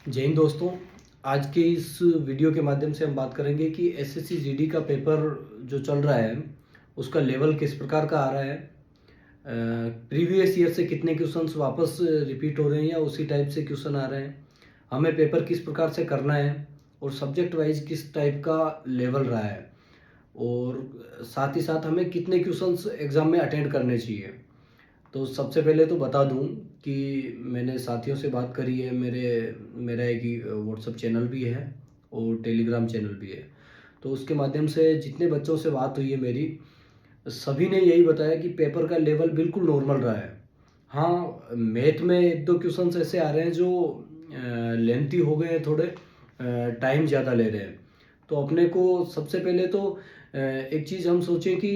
जय हिंद दोस्तों। आज के इस वीडियो के माध्यम से हम बात करेंगे कि एसएससी जीडी का पेपर जो चल रहा है उसका लेवल किस प्रकार का आ रहा है, प्रीवियस ईयर से कितने क्वेश्चंस वापस रिपीट हो रहे हैं या उसी टाइप से क्वेश्चन आ रहे हैं, हमें पेपर किस प्रकार से करना है और सब्जेक्ट वाइज किस टाइप का लेवल रहा है और साथ ही साथ हमें कितने क्वेश्चंस एग्ज़ाम में अटेंड करने चाहिए। तो सबसे पहले तो बता दूं कि मैंने साथियों से बात करी है। मेरा एक व्हाट्सएप चैनल भी है और टेलीग्राम चैनल भी है। तो उसके माध्यम से जितने बच्चों से बात हुई है मेरी, सभी ने यही बताया कि पेपर का लेवल बिल्कुल नॉर्मल रहा है। हाँ, मैथ में एक दो क्वेश्चंस ऐसे आ रहे हैं जो लेंथी हो गए हैं, थोड़े टाइम ज़्यादा ले रहे हैं। तो अपने को सबसे पहले तो एक चीज़ हम सोचें कि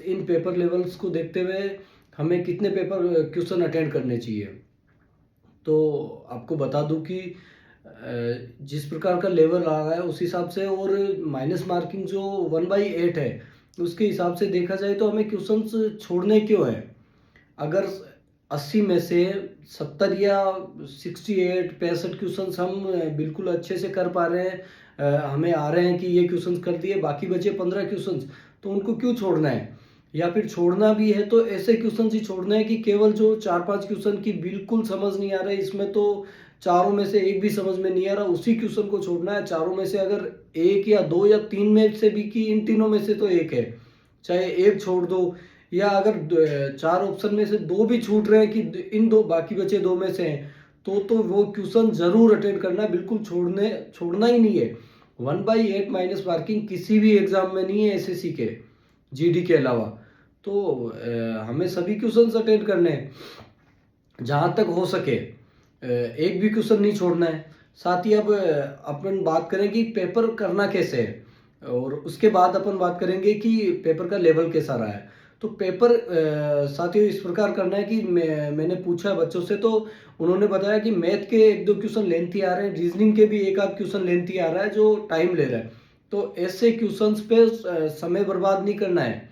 इन पेपर लेवल्स को देखते हुए हमें कितने पेपर क्वेश्चन अटेंड करने चाहिए। तो आपको बता दूं कि जिस प्रकार का लेवल आ रहा है उस हिसाब से, और माइनस मार्किंग जो 1/8 है उसके हिसाब से देखा जाए तो हमें क्वेश्चंस छोड़ने क्यों है। अगर 80 में से 70 या 68 65 क्वेश्चंस हम बिल्कुल अच्छे से कर पा रहे हैं, हमें आ रहे हैं कि ये क्वेश्चंस कर दिए, बाकी बचे 15 क्वेश्चंस, तो उनको क्यों छोड़ना है। या फिर छोड़ना भी है तो ऐसे क्वेश्चन ही छोड़ना है कि केवल जो 4-5 क्वेश्चन की बिल्कुल समझ नहीं आ रहा है, इसमें तो चारों में से एक भी समझ में नहीं आ रहा, उसी क्वेश्चन को छोड़ना है। चारों में से अगर एक या दो या तीन में से भी, कि इन तीनों में से तो एक है, चाहे एक छोड़ दो, या अगर चार ऑप्शन में से दो भी छूट रहे हैं कि इन दो बाकी बचे दो में से हैं, तो वो क्वेश्चन जरूर अटेंड करना है, बिल्कुल छोड़ना ही नहीं है। 1/8 माइनस मार्किंग किसी भी एग्जाम में नहीं है एसएससी के, जीडी के अलावा। तो हमें सभी क्वेश्चंस अटेंड करने हैं जहाँ तक हो सके, एक भी क्वेश्चन नहीं छोड़ना है। साथ ही अब अपन बात करें कि पेपर करना कैसे है, और उसके बाद अपन बात करेंगे कि पेपर का लेवल कैसा रहा है। तो पेपर साथियों इस प्रकार करना है कि मैंने पूछा बच्चों से, तो उन्होंने बताया कि मैथ के एक दो क्वेश्चन लेंथी आ रहे हैं, रीजनिंग के भी एक आध क्वेश्चन लेंथी आ रहा है जो टाइम ले रहा है। तो ऐसे क्वेश्चंस पे समय बर्बाद नहीं करना है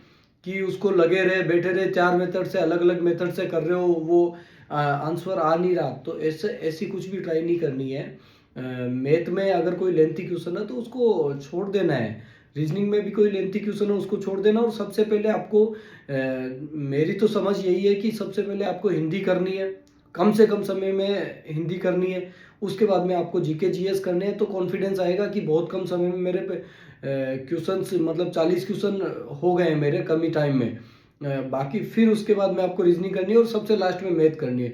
कि उसको लगे रहे बैठे रहे, चार मेथड से अलग अलग मेथड से कर रहे हो, वो आंसर आ नहीं रहा, तो ऐसी कुछ भी ट्राई नहीं करनी है। मैथ में अगर कोई लेंथी क्वेश्चन है तो उसको छोड़ देना है, रीजनिंग में भी कोई लेंथी क्वेश्चन है उसको छोड़ देना। और सबसे पहले आपको मेरी तो समझ यही है कि सबसे पहले आपको हिंदी करनी है, कम से कम समय में हिंदी करनी है। उसके बाद में आपको जीके जीएस करने हैं, तो कॉन्फिडेंस आएगा कि बहुत कम समय में मेरे पे क्वेश्चंस, मतलब 40 क्वेश्चन हो गए हैं मेरे कम ही टाइम में। बाकी फिर उसके बाद में आपको रीजनिंग करनी है और सबसे लास्ट में मैथ करनी है।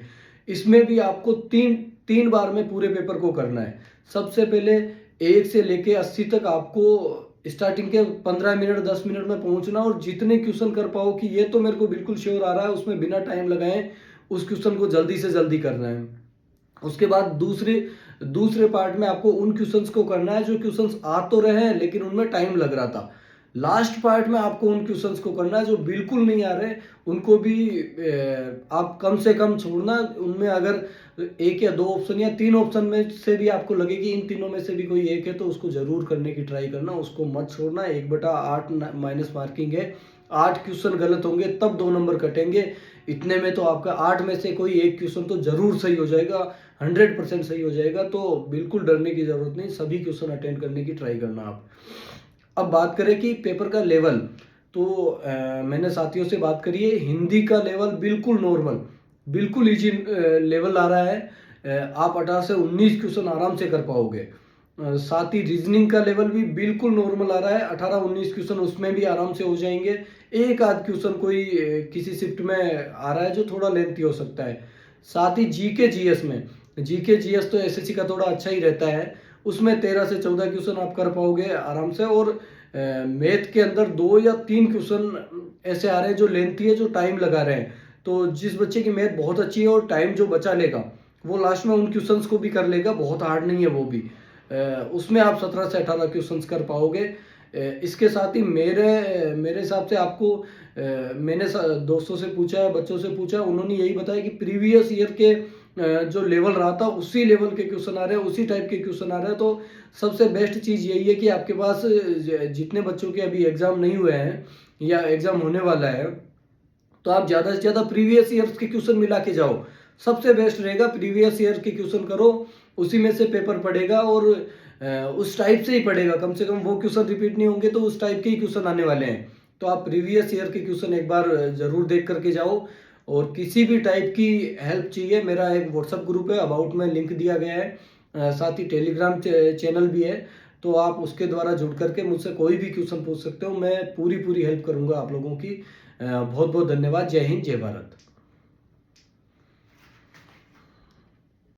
इसमें भी आपको तीन तीन बार में पूरे पेपर को करना है। सबसे पहले 1 से लेके 80 तक आपको स्टार्टिंग के 15 मिनट 10 मिनट में पहुंचना, और जितने क्वेश्चन कर पाओ कि ये तो मेरे को बिल्कुल श्योर आ रहा है, उसमें बिना टाइम लगाए उस क्वेश्चन को जल्दी से जल्दी करना है। उसके बाद दूसरे दूसरे पार्ट में आपको उन क्वेश्चंस को करना है जो क्वेश्चंस आ तो रहे हैं लेकिन उनमें टाइम लग रहा था। लास्ट पार्ट में आपको उन क्वेश्चंस को करना है जो बिल्कुल नहीं आ रहे, उनको भी आप कम से कम छोड़ना। उनमें अगर एक या दो ऑप्शन या तीन ऑप्शन में से भी आपको लगे कि इन तीनों में से भी कोई एक है, तो उसको जरूर करने की ट्राई करना, उसको मत छोड़ना। 1/8 माइनस मार्किंग है, 8 क्वेश्चन गलत होंगे तब 2 नंबर कटेंगे। इतने में तो आपका 8 में से कोई एक क्वेश्चन तो जरूर सही हो जाएगा, 100% सही हो जाएगा। तो बिल्कुल डरने की जरूरत नहीं, सभी क्वेश्चन अटेंड करने की ट्राई करना आप। अब बात करें कि पेपर का लेवल, तो मैंने साथियों से बात करी है, हिंदी का लेवल बिल्कुल नॉर्मल, बिल्कुल इजी लेवल आ रहा है। आप 18 से 19 क्वेश्चन आराम से कर पाओगे। साथ ही रीजनिंग का लेवल भी बिल्कुल नॉर्मल आ रहा है, 18-19 क्वेश्चन उसमें भी आराम से हो जाएंगे। एक आध क्वेश्चन कोई किसी शिफ्ट में आ रहा है जो थोड़ा लेंथी हो सकता है। साथ ही जीके जीएस में, जीके जीएस तो एसएससी का थोड़ा अच्छा ही रहता है, उसमें 13 से 14 क्वेश्चन आप कर पाओगे आराम से। और मैथ के अंदर 2 या 3 क्वेश्चन ऐसे आ रहे हैं जो लेंथी है, जो टाइम लगा रहे हैं। तो जिस बच्चे की मैथ बहुत अच्छी है और टाइम जो बचा लेगा, वो लास्ट में उन क्वेश्चंस को भी कर लेगा, बहुत हार्ड नहीं है वो भी। उसमें आप 17 से 18 क्वेश्चंस कर पाओगे। इसके साथ ही मेरे हिसाब से आपको, मैंने दोस्तों से पूछा, बच्चों से पूछा, उन्होंने यही बताया कि प्रीवियस ईयर के जो लेवल रहा था उसी लेवल के क्वेश्चन आ रहे हैं, उसी टाइप के क्वेश्चन आ रहे हैं। तो सबसे बेस्ट चीज़ यही है कि आपके पास जितने बच्चों के अभी एग्ज़ाम नहीं हुए हैं या एग्ज़ाम होने वाला है, तो आप ज़्यादा से ज़्यादा प्रीवियस ईयर्स के क्वेश्चन मिला के जाओ। सबसे बेस्ट रहेगा प्रीवियस ईयर के क्वेश्चन करो, उसी में से पेपर पढ़ेगा और उस टाइप से ही पढ़ेगा, कम से कम वो क्वेश्चन रिपीट नहीं होंगे तो उस टाइप के ही क्वेश्चन आने वाले हैं। तो आप प्रीवियस ईयर के क्वेश्चन एक बार ज़रूर देख करके जाओ। और किसी भी टाइप की हेल्प चाहिए, मेरा एक व्हाट्सअप ग्रुप है, अबाउट में लिंक दिया गया है, साथ ही टेलीग्राम चैनल भी है, तो आप उसके द्वारा जुड़ करके मुझसे कोई भी क्वेश्चन पूछ सकते हो। मैं पूरी हेल्प करूंगा आप लोगों की। बहुत बहुत धन्यवाद। जय हिंद, जय भारत।